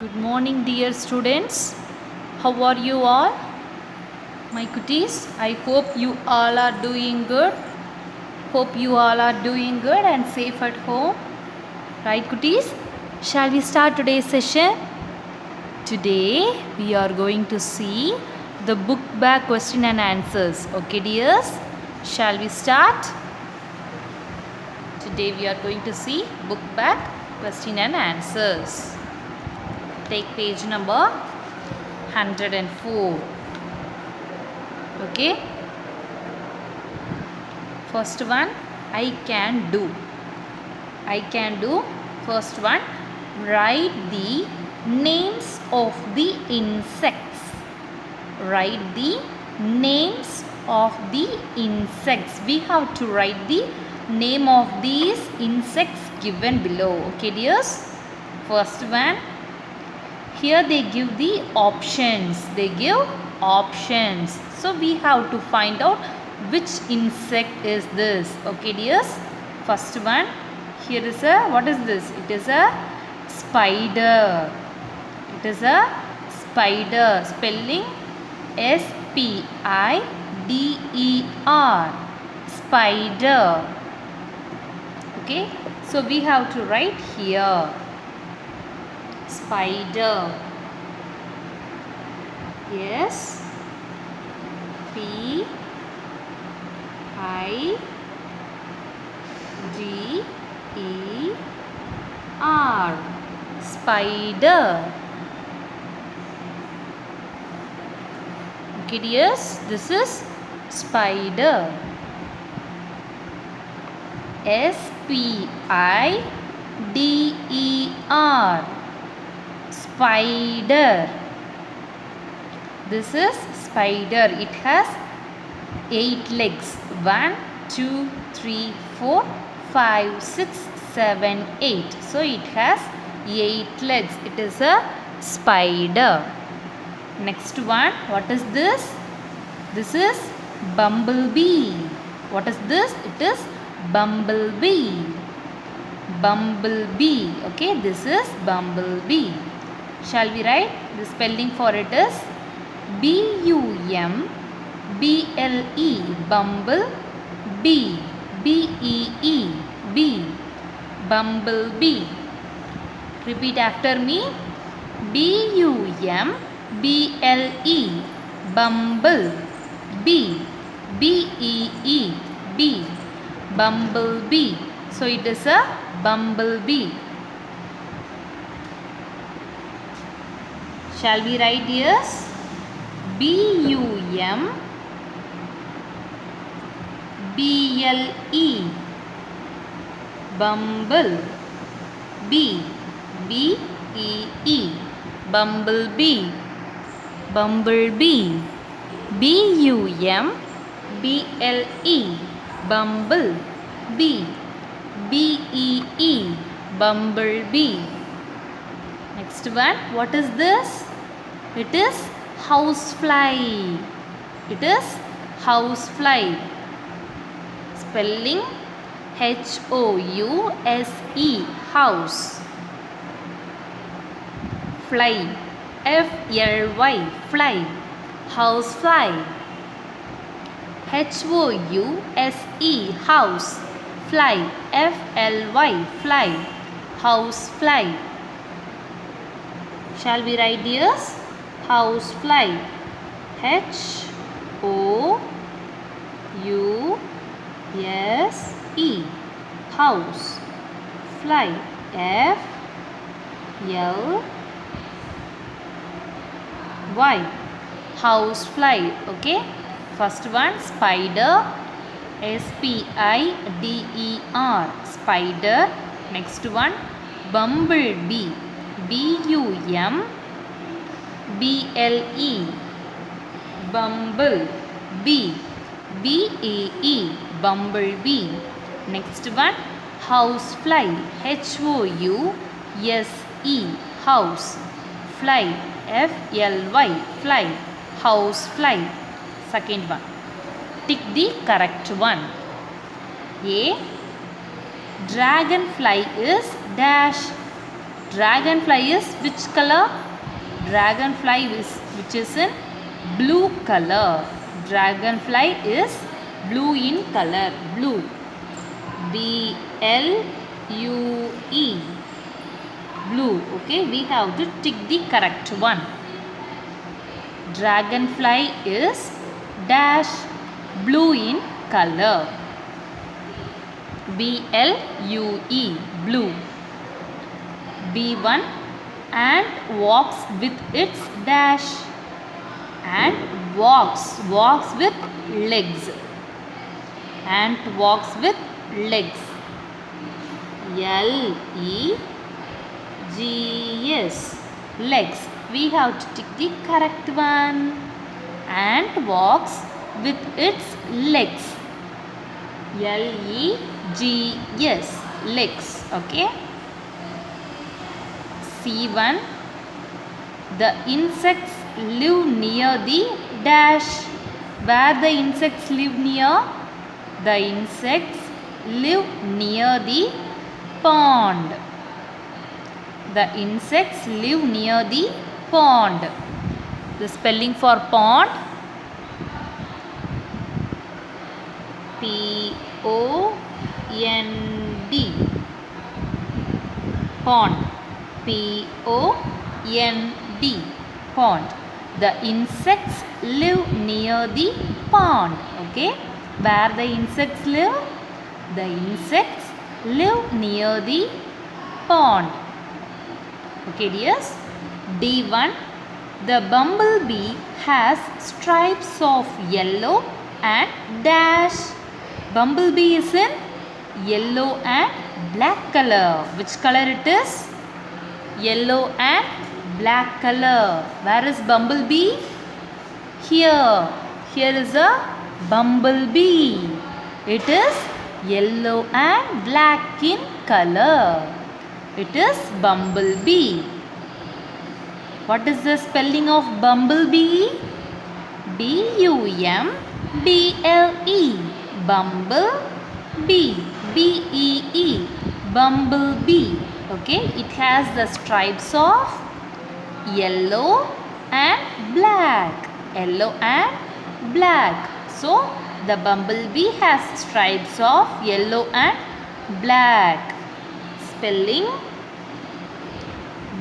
Good morning, dear students. How are you all? My cuties, I hope you all are doing good. Hope you all are doing good and safe at home. Right, cuties? Shall we start today's session? Today, we are going to see the book back question and answers. Okay, dears? Shall we start? Today, we are going to see book back question and answers. Take page number 104. Okay. First one, I can do. I can do. First one, write the names of the insects. Write the names of the insects. We have to write the name of these insects given below. Okay, dears? First one, here they give the options. They give options. So we have to find out which insect is this. Okay, dears? First one, here is a, what is this? It is a spider. It is a spider. Spelling S-P-I-D-E-R. Spider. Okay, so we have to write here. Spider. Yes. P-I-D-E-R. Spider. Okay, dears, this is spider. S-P-I-D-E-R. Spider. This is spider. It has 8 legs. 1, 2, 3, 4, 5, 6, 7, 8. So it has 8 legs. It is a spider. Next one. What is this? This is bumblebee. What is this? It is bumblebee. Bumblebee. Okay, this is bumblebee. Shall we write? The spelling for it is B-U-M-B-L-E. Bumble bee. B-E-E. Bee. Bumblebee. Repeat after me. B-U-M-B-L-E. Bumble bee. B-E-E. Bee. Bumblebee. So it is a bumblebee. Shall we write yes? B-U-M-B-L-E. Bumble bee. B-E-E. Bumblebee. Bumblebee. B-U-M-B-L-E. Bumble bee. B-E-E. Bumblebee. Next one. What is this? It is housefly. It is housefly. Spelling H-O-U-S-E. House. Fly. F-L-Y. Fly. Housefly. H-O-U-S-E. House. Fly. F-L-Y. Fly. Housefly. Shall we write this? Housefly. H-O-U-S-E. House. Fly. F-L-Y. Housefly. Okay. First one, spider. S-P-I-D-E-R. Spider. Next one, bumblebee. B-U-M-B-L-E. Bumble bee. B-E-E. Bumblebee. Next one, housefly. H-O-U-S-E. House. Fly. F-L-Y. Fly. Housefly. Second one. Tick the correct one. A. Dragonfly is dash. Dragonfly is which color? Dragonfly is which is in blue color. Dragonfly is blue in color. Blue. B-L-U-E. Blue. Okay, we have to tick the correct one. Dragonfly is dash blue in color. B-L-U-E. Blue. B1 ant walks with its dash. Ant walks with legs. Ant walks with legs. L-E-G-S. Legs. We have to tick the correct one. Ant walks with its legs. L-E-G-S. Legs. Okay. C1. The insects live near the dash. Where the insects live near? The insects live near the pond. The insects live near the pond. The spelling for pond, P-O-N-D. Pond. P-O-N-D. Pond. The insects live near the pond. Okay. Where the insects live? The insects live near the pond. Okay, dears. D1. The bumblebee has stripes of yellow and dash. Bumblebee is in yellow and black color. Which color it is? Yellow and black color. Where is bumblebee? Here. Here is a bumblebee. It is yellow and black in color. It is bumblebee. What is the spelling of bumblebee? B-U-M-B-L-E. Bumblebee. B-E-E. Bumblebee. Okay, it has the stripes of yellow and black. Yellow and black. So, the bumblebee has stripes of yellow and black. Spelling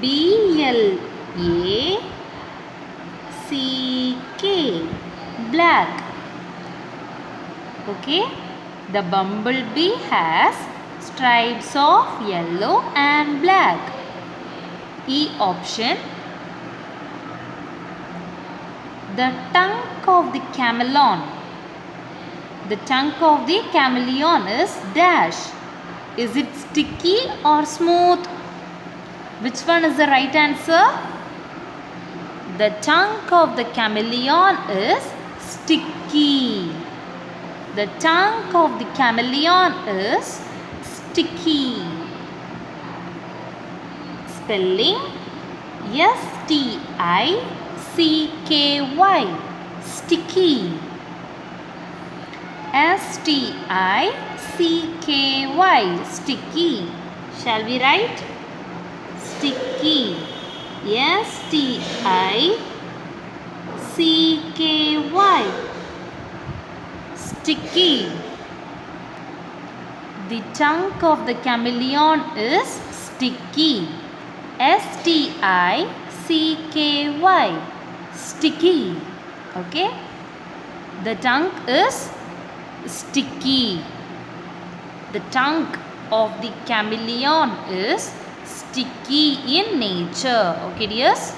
B-L-A-C-K. Black. Okay. The bumblebee has stripes of yellow and black. E option. The tongue of the chameleon. The tongue of the chameleon is dash. Is it sticky or smooth? Which one is the right answer? The tongue of the chameleon is sticky. The tongue of the chameleon is sticky. Spelling S-T-I-C-K-Y. Sticky. S-T-I-C-K-Y. Sticky. Shall we write? Sticky. S-T-I-C-K-Y. Sticky. The tongue of the chameleon is sticky. S-T-I-C-K-Y. Sticky. Okay. The tongue is sticky. The tongue of the chameleon is sticky in nature. Okay, dears.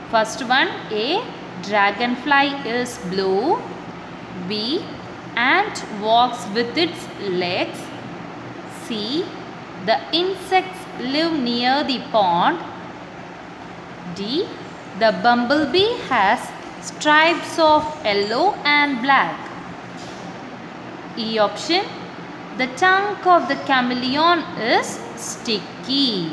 First one, A. Dragonfly is blue. B. Ant walks with its legs. C. The insects live near the pond. D. The bumblebee has stripes of yellow and black. E option. The tongue of the chameleon is sticky.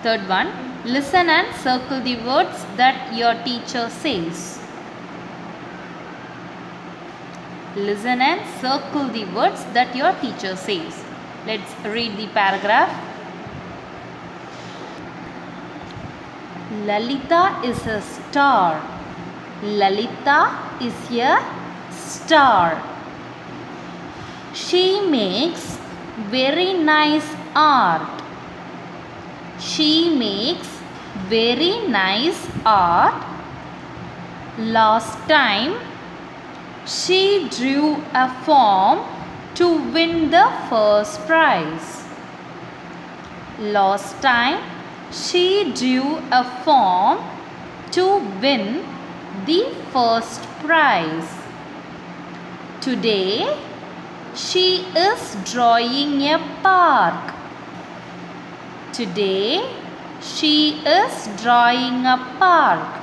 Third one. Listen and circle the words that your teacher says. Listen and circle the words that your teacher says. Let's read the paragraph. Lalita is a star. Lalita is a star. She makes very nice art. She makes very nice art. Last time she drew a form to win the first prize. Last time she drew a form to win the first prize. Today she is drawing a park. Today she is drawing a park.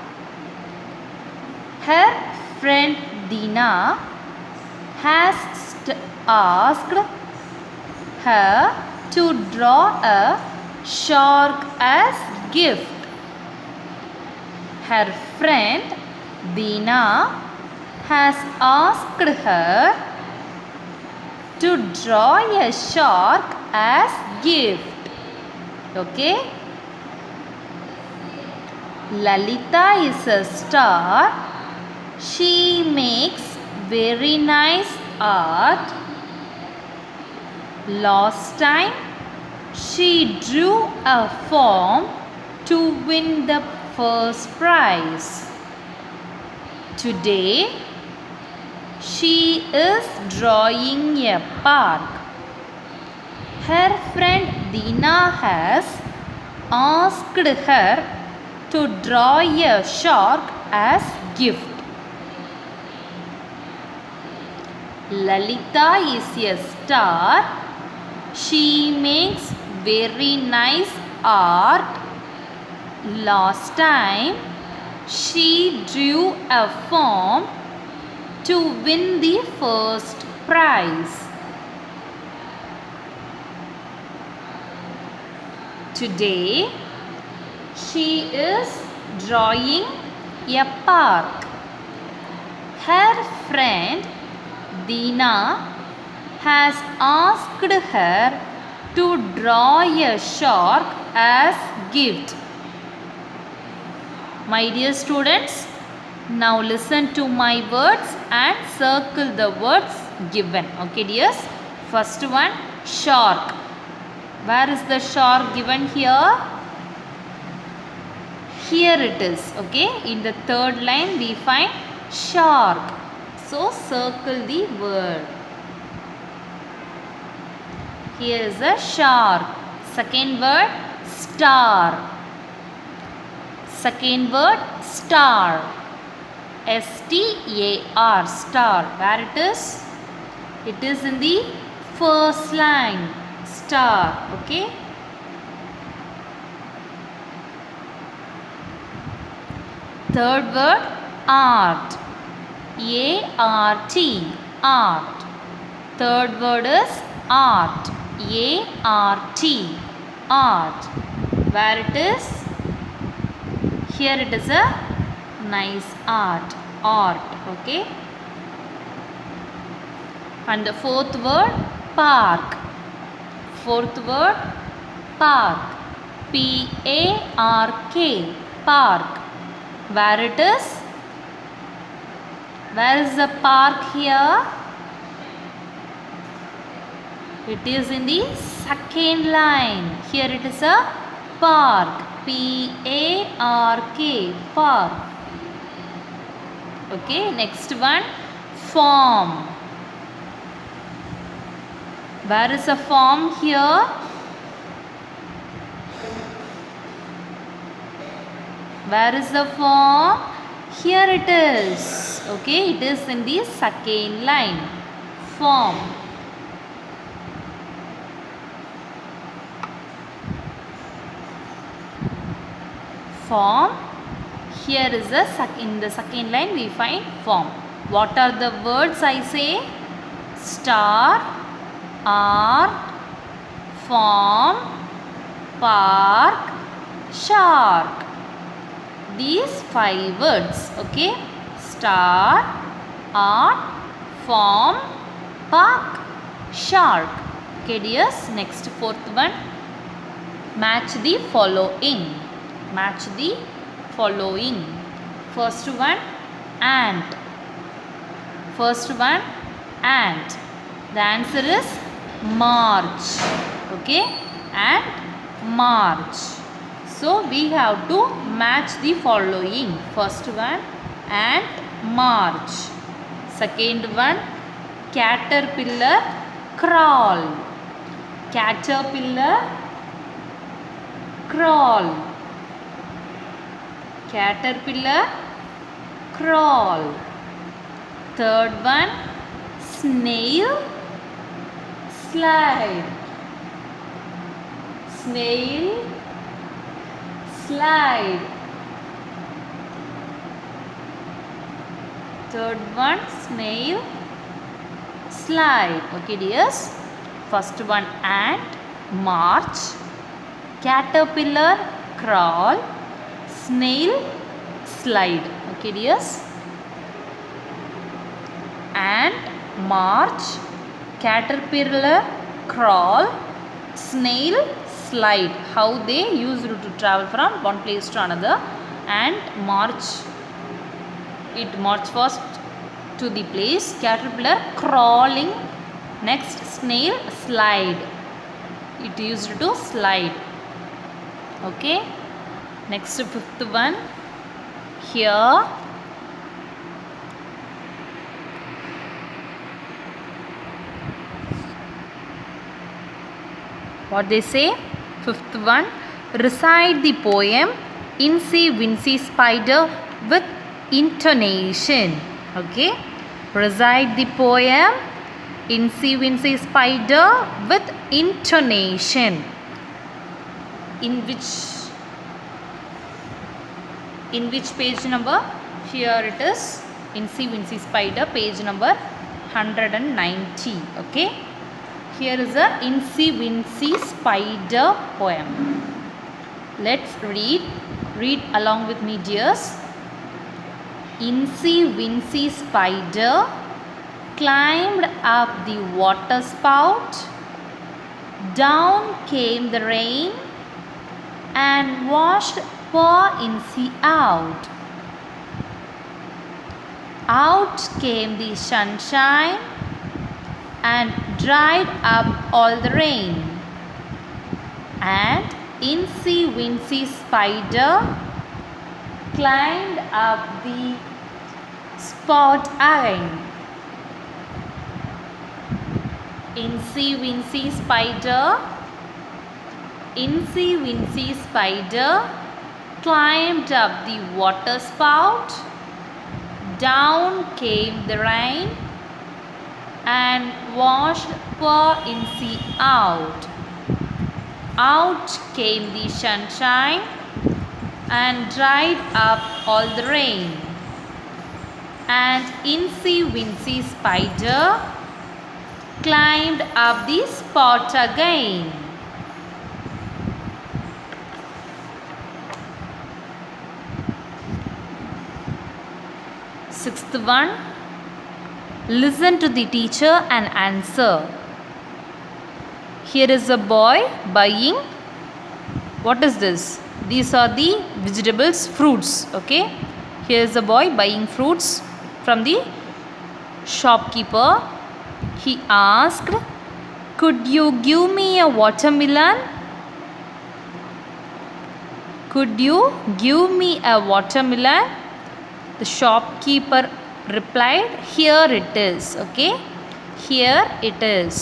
Her friend Dina has asked her to draw a shark as gift. Her friend Dina has asked her to draw a shark as gift. Okay? Lalita is a star. She makes very nice art. Last time she drew a form to win the first prize. Today she is drawing a park. Her friend Dina has asked her to draw a shark as gift. Lalita is a star. She makes very nice art. Last time she drew a form to win the first prize. Today she is drawing a park. Her friend Dina has asked her to draw a shark as gift. My dear students, now listen to my words and circle the words given. Okay dears? First one, shark. Where is the shark given here? Here it is. Okay, in the third line we find shark. So circle the word. Here is a shark. Second word, star. Second word, star. S-T-A-R, star. Where it is? It is in the first line. Star. Okay. Third word, art. A-R-T, art. Third word is art. A-R-T, art. Where it is? Here it is a nice art. Art. Okay. And the fourth word, park. Fourth word, park. P-A-R-K, park. Where it is? Where is the park here? It is in the second line. Here it is a park. P-A-R-K, park. Okay, next one, form. Where is a form here? Where is the form? Here it is. Okay, it is in the second line. Form. Form. Here is the in the second line we find form. What are the words I say? Star, art, form, park, shark. These 5 words. Okay. Star, art, form, park, shark. Okay dears, next fourth one. Match the following. Match the following. First one, ant. First one, ant. The answer is march. Okay, and march. So we have to match the following. First one, ant, march. Second one, caterpillar, crawl. Caterpillar, crawl. Caterpillar, crawl. Third one, snail, slide. Snail, slide. Third one, snail, slide. Okay dears. First one, ant, march. Caterpillar, crawl. Snail, slide. Okay dears. Ant, march. Caterpillar, crawl. Snail, slide. How they used to travel from one place to another. Ant march. It march first to the place. Caterpillar crawling. Next, snail, slide. It used to slide. Okay. Next, fifth one. Here. What they say? Fifth one. Recite the poem Incy Wincy Spider with intonation. Okay. Recite the poem Incy Wincy Spider with intonation. In which page number? Here it is. Incy Wincy Spider, page number 190. Okay. Here is a Incy Wincy Spider poem. Let's read. Read along with me, dears. Incy Wincy Spider climbed up the water spout. Down came the rain and washed poor Incy out. Out came the sunshine and dried up all the rain. And Incy Wincy Spider climbed up the spout again. Incy Wincy Spider climbed up the water spout. Down came the rain and washed poor Incy out. Out came the sunshine and dried up all the rain. And Incy Wincy Spider climbed up the spout again. Sixth one. Listen to the teacher and answer. Here is a boy buying. What is this? These are the vegetables, fruits. Okay. Here is a boy buying fruits from the shopkeeper. He asked, "Could you give me a watermelon? Could you give me a watermelon?" The shopkeeper replied, "Here it is." Okay. Here it is.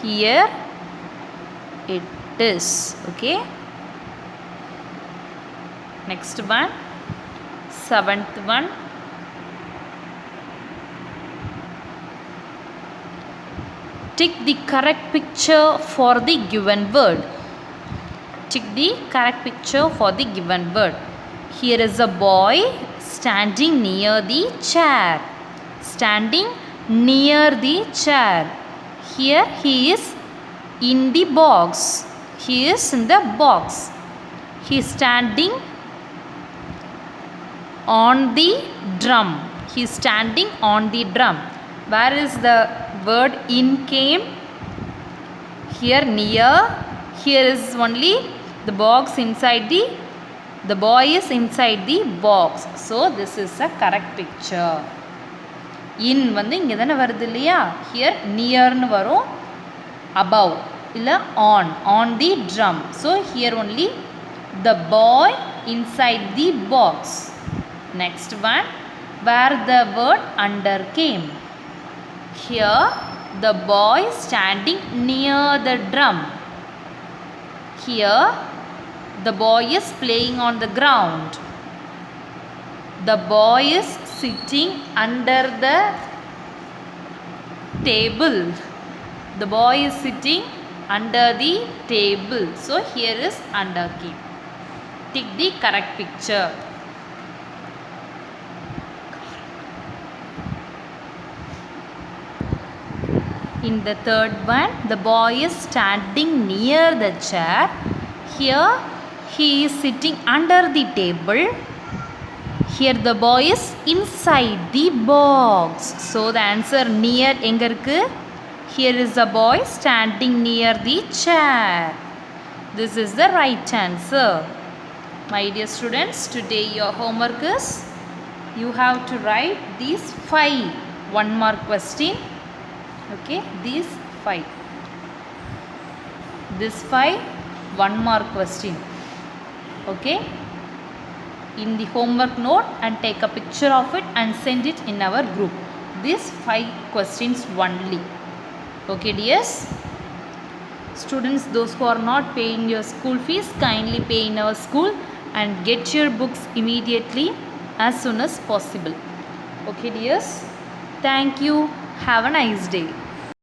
Here it is. Okay. Next one. Seventh one. Tick the correct picture for the given word. Tick the correct picture for the given word. Here is a boy standing near the chair. Standing near the chair. Here he is in the box. He is in the box. He is standing on the drum. He is standing on the drum. Where is the word in came? Here near. Here is only the box inside the boy is inside the box. So this is a correct picture. In வந்து இங்க தான வருது இல்லையா? Here near னு வரும், above இல்ல on the drum. So here only the boy inside the box. Next one, where the word under came. Here the boy standing near the drum. Here the boy is playing on the ground. The boy is sitting under the table. The boy is sitting under the table. So here is under came. Tick the correct picture. In the third one, the boy is standing near the chair. Here he is sitting under the table. Here the boy is inside the box. So the answer near enga irukku? Here is a boy standing near the chair. This is the right answer. My dear students, today your homework is you have to write these 5 1-mark question. Okay, these 5. This 5 1-mark question. Okay, in the homework note and take a picture of it and send it in our group. These 5 questions only. Okay dears, students, those who are not paying your school fees, kindly pay in our school and get your books immediately as soon as possible. Okay dears, thank you. Have a nice day.